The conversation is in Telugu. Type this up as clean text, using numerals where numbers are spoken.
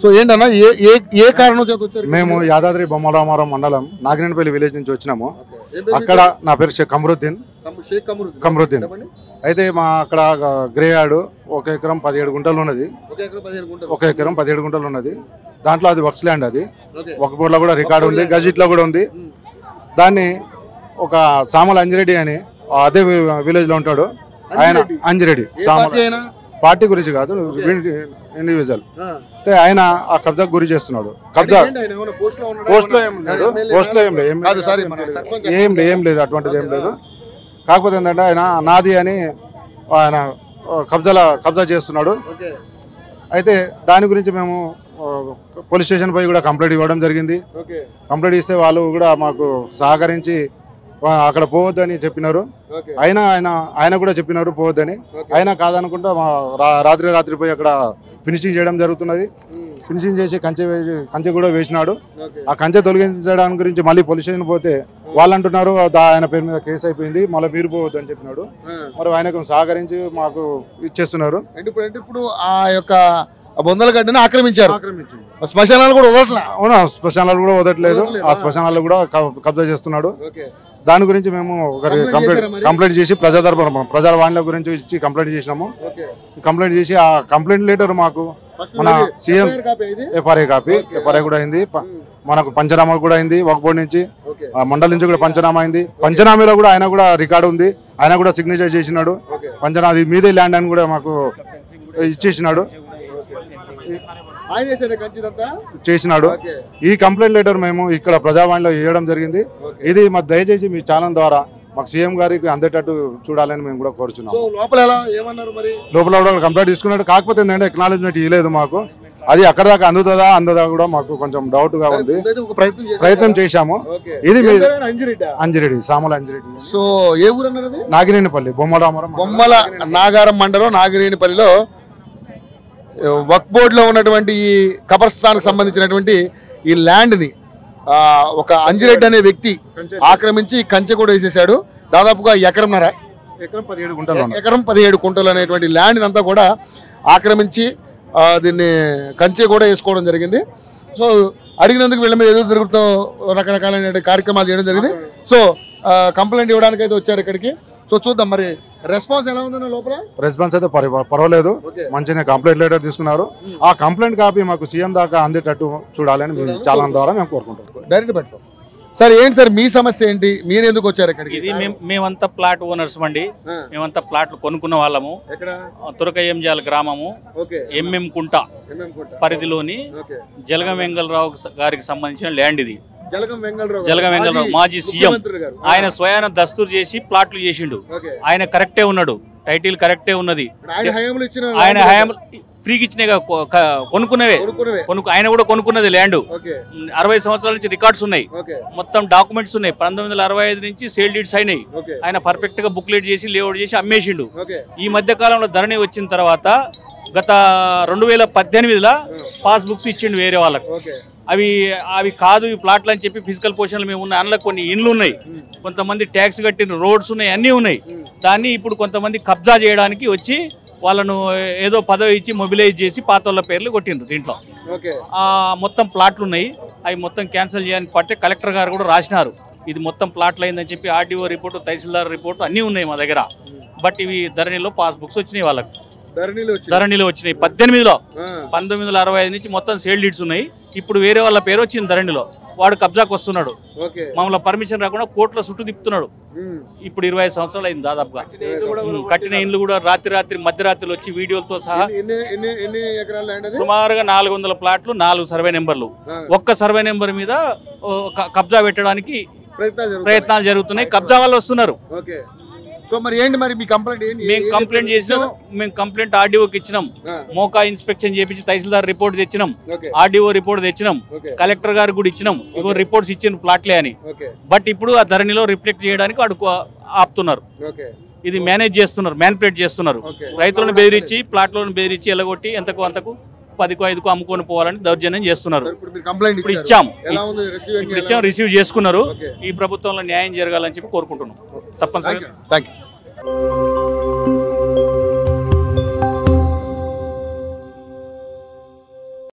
సో ఏంటన్నా ఏ కారణం చేత వచ్చారు? మేము యాదాద్రి బొమ్మరామారం మండలం నాగినేనిపల్లి విలేజ్ నుంచి వచ్చినాము. అక్కడ నా పేరు షేక్ కమరుద్దీన్. అయితే మా అక్కడ గ్రే యార్డ్ 1 ఎకరం 17 గుంటలు ఉన్నది. 1 ఎకరం 17 గుంటలు ఉన్నది. దాంట్లో అది వర్క్స్ ల్యాండ్. అది ఒక బోర్డులో కూడా రికార్డు ఉంది, గజిట్లో కూడా ఉంది. దాన్ని ఒక సామల అంజిరెడ్డి అని అదే విలేజ్ లో ఉంటాడు ఆయన. అంజిరెడ్డి పార్టీ గురించి కాదు, ఇండివిజువల్. ఆయన ఆ కబ్జాకు గురి చేస్తున్నాడు. కబ్జా పోస్ట్ లో ఏం లేదు, అటువంటిది ఏం లేదు. కాకపోతే ఏంటంటే ఆయన నాది అని ఆయన కబ్జా చేస్తున్నాడు. అయితే దాని గురించి మేము పోలీస్ స్టేషన్ పోయి కూడా కంప్లైంట్ ఇవ్వడం జరిగింది. కంప్లైంట్ ఇస్తే వాళ్ళు కూడా మాకు సహకరించి అక్కడ పోవద్దని చెప్పినారు. ఆయన కూడా చెప్పినారు పోవద్దని. అయినా కాదనుకుంటా రాత్రి పోయి అక్కడ ఫినిషింగ్ చేయడం జరుగుతున్నది. ఫినిషింగ్ చేసి కంచె కూడా వేసినాడు. ఆ కంచె తొలగించడానికి గురించి మళ్ళీ పోలీస్ స్టేషన్ పోతే వాళ్ళు అంటున్నారు ఆయన పేరు మీద కేసు అయిపోయింది, మళ్ళీ మీరు పోవద్దు అని చెప్పినాడు. మరి ఆయనకు సహకరించి మాకు ఇచ్చేస్తున్నారు. ఇప్పుడు ఆ యొక్క బొందలగడ్డని ఆక్రమించారు. శ్మశానాలు కూడా వదలట్లేదు. అవునా, శ్మశానాలు కూడా వదలట్లేదు. ఆ శ్మశానాలు కూడా కబ్జా చేస్తున్నాడు. దాని గురించి మేము కంప్లైంట్ చేసి ప్రజావాణిల గురించి ఇచ్చి కంప్లైంట్ చేసినాము. కంప్లైంట్ చేసి ఆ కంప్లైంట్ లెటర్ మాకు మన సీఎం ఎఫ్ఆర్ఐ కూడా అయింది. మనకు పంచనామా కూడా అయింది. వక్ఫ్ బోర్డు నుంచి మండలి నుంచి కూడా పంచనామా అయింది. పంచనామాలో కూడా ఆయన కూడా రికార్డు ఉంది. ఆయన కూడా సిగ్నేచర్ చేసినాడు. పంచనామా మీదే ల్యాండ్ అని కూడా మాకు ఇచ్చేసినాడు, చేసినాడు. ఈ కంప్లైంట్ లెటర్ మేము ఇక్కడ ప్రజావాణిలో ఇవ్వడం జరిగింది. ఇది మా దయచేసి మీ ఛానల్ ద్వారా మాకు సీఎం గారికి అందేటట్టు చూడాలని మేము కూడా కోరుచున్నాం. లోపల కంప్లైంట్ తీసుకున్నాడు. కాకపోతే ఏంటంటే ఎక్నాలజ్మెంట్ ఇవ్వలేదు మాకు. అది అక్కడ దాకా అందదా కూడా మాకు కొంచెం డౌట్ గా ఉంది. ప్రయత్నం చేశాము. ఇది అంజిరెడ్డి, సామల అంజిరెడ్డి. సో ఏ ఊరు అన్నారు? నాగినేనిపల్లి, బొమ్మల నాగారం మండలం నాగినేనిపల్లిలో వక్ఫ్ బోర్డులో ఉన్నటువంటి ఈ కబర్స్థాన్కి సంబంధించినటువంటి ఈ ల్యాండ్ని ఒక అంజిరెడ్డి అనే వ్యక్తి ఆక్రమించి కంచె కూడా వేసేసాడు. దాదాపుగా ఎకరం 17 కుంటలు అనేటువంటి ల్యాండ్ అంతా కూడా ఆక్రమించి దీన్ని కంచె కూడా వేసుకోవడం జరిగింది. సో అడిగినందుకు వీళ్ళ మీద ఏదో తిరుగుతూ రకరకాలైన కార్యక్రమాలు చేయడం జరిగింది. సో కంప్లైంట్ ఇవ్వడానికి అయితే వచ్చారు ఇక్కడికి. సో చూద్దాం మరి రెస్పాన్స్ ఎలా ఉందన్న లోపల. రెస్పాన్స్ అయితే పర్వాలేదు, మంచిగా కంప్లైంట్ లెటర్ తీసుకున్నారు. ఆ కంప్లైంట్ కాపీ మాకు సీఎం దాకా అందేటట్టు చూడాలని చాలా ద్వారా మేము కోరుకుంటాం. డైరెక్ట్ పెట్టుకో సార్. ఏంటి సార్ మీ సమస్య ఏంటి? మీరు ఎందుకు వచ్చారు ఇక్కడికి? ఇది మేమంతా ప్లాట్ ఓనర్స్ అండి. మేమంతా ప్లాట్లు కొనుక్కున్న వాళ్ళము. తురకయంజాల గ్రామము ఎంఎం కుంట పరిధిలోని జలగం వెంగళరావు గారికి సంబంధించిన ల్యాండ్ ఇది. జలగం వెంగళరావు మాజీ సీఎం. ఆయన స్వయాన దస్తూరు చేసి ప్లాట్లు చేసిండు. ఆయన కరెక్టే ఉన్నాడు, టైటిల్ కరెక్టే ఉన్నది. ఆయన హయాం ఫ్రీకి ఇచ్చినాయి, కొనుక్కున్నవే. ఆయన కూడా కొనుక్కున్నది ల్యాండ్. 60 సంవత్సరాల నుంచి రికార్డ్స్ ఉన్నాయి, మొత్తం డాక్యుమెంట్స్ ఉన్నాయి. 1965 నుంచి సేల్ డీడ్స్ అయినాయి. ఆయన పర్ఫెక్ట్ గా బుక్లెట్ చేసి లేఅవుట్ చేసి అమ్మేసిండు. ఈ మధ్య కాలంలో ధరణి వచ్చిన తర్వాత గత 2018లో పాస్ బుక్స్ ఇచ్చిండు వేరే వాళ్ళకు. అవి కాదు ఈ ప్లాట్లు అని చెప్పి ఫిజికల్ పొజిషన్లు మేము ఉన్నాయి. అందులో కొన్ని ఇండ్లు ఉన్నాయి, కొంతమంది ట్యాక్స్ కట్టిన రోడ్స్ ఉన్నాయి, అన్నీ ఉన్నాయి. దాన్ని ఇప్పుడు కొంతమంది కబ్జా చేయడానికి వచ్చి వాళ్ళను ఏదో పదవి ఇచ్చి మొబిలైజ్ చేసి పాత వాళ్ళ పేర్లు కొట్టిండ్రు. దీంట్లో మొత్తం ప్లాట్లు ఉన్నాయి. అవి మొత్తం క్యాన్సిల్ చేయడానికి పట్టే కలెక్టర్ గారు కూడా రాసినారు. ఇది మొత్తం ప్లాట్లు అయిందని చెప్పి ఆర్డీఓ రిపోర్టు, తహసీల్దార్ రిపోర్టు అన్నీ ఉన్నాయి మా దగ్గర. బట్ ఇవి ధరణిలో పాస్ బుక్స్ వచ్చినాయి వాళ్ళకు. ధరణిలో వచ్చినాయి 18లో. 1965 నుంచి మొత్తం సేల్ డీడ్స్ ఉన్నాయి. ఇప్పుడు వేరే వాళ్ళ పేరు వచ్చింది ధరణిలో. వాడు కబ్జాకు వస్తున్నాడు, మమ్మల్ని పర్మిషన్ రాకుండా కోర్టులో చుట్టూ తిప్పుతున్నాడు. ఇప్పుడు 25 సంవత్సరాలు అయింది దాదాపుగా. కట్టిన ఇండ్లు కూడా రాత్రి మధ్యరాత్రిలో వచ్చి వీడియోలతో సహా సుమారుగా 400 ప్లాట్లు, 4 సర్వే నెంబర్లు. ఒక్క సర్వే నెంబర్ మీద కబ్జా పెట్టడానికి ప్రయత్నాలు జరుగుతున్నాయి. కబ్జా వాళ్ళు వస్తున్నారు. సో మరి ఏంటి మరి మీ కంప్లైంట్ ఏంటి? మేము కంప్లైంట్ చేసినాం. మేము కంప్లైంట్ ఆర్డీఓకి ఇచ్చినాం. మోకా ఇన్స్పెక్షన్ చేపించి తహసీల్దార్ రిపోర్ట్ తెచ్చినాం, ఆర్డీఓ రిపోర్ట్ తెచ్చినాం, కలెక్టర్ గారికి కూడా ఇచ్చినాం. ఇగో రిపోర్ట్స్ ఇచ్చిన ప్లాట్లే అని. బట్ ఇప్పుడు ఆ ధరణిలో రిఫ్లెక్ట్ చేయడానికి వాడు ఆపుతున్నారు. ఇది మేనేజ్ చేస్తున్నారు, మ్యానిపులేట్ చేస్తున్నారు. రైతులను బెదిరించి, ప్లాట్లను బెదిరించి ఎల్లగొట్టి ఎంతకు అంతకు 10కు 5కు అమ్ముకొని పోవాలని దౌర్జన్యం చేస్తున్నారు. ఇప్పుడు ఇచ్చాము, రిసీవ్ చేసుకున్నారు. ఈ ప్రభుత్వంలో న్యాయం జరగాలని చెప్పి కోరుకుంటున్నాం. తప్పనిసరిగా.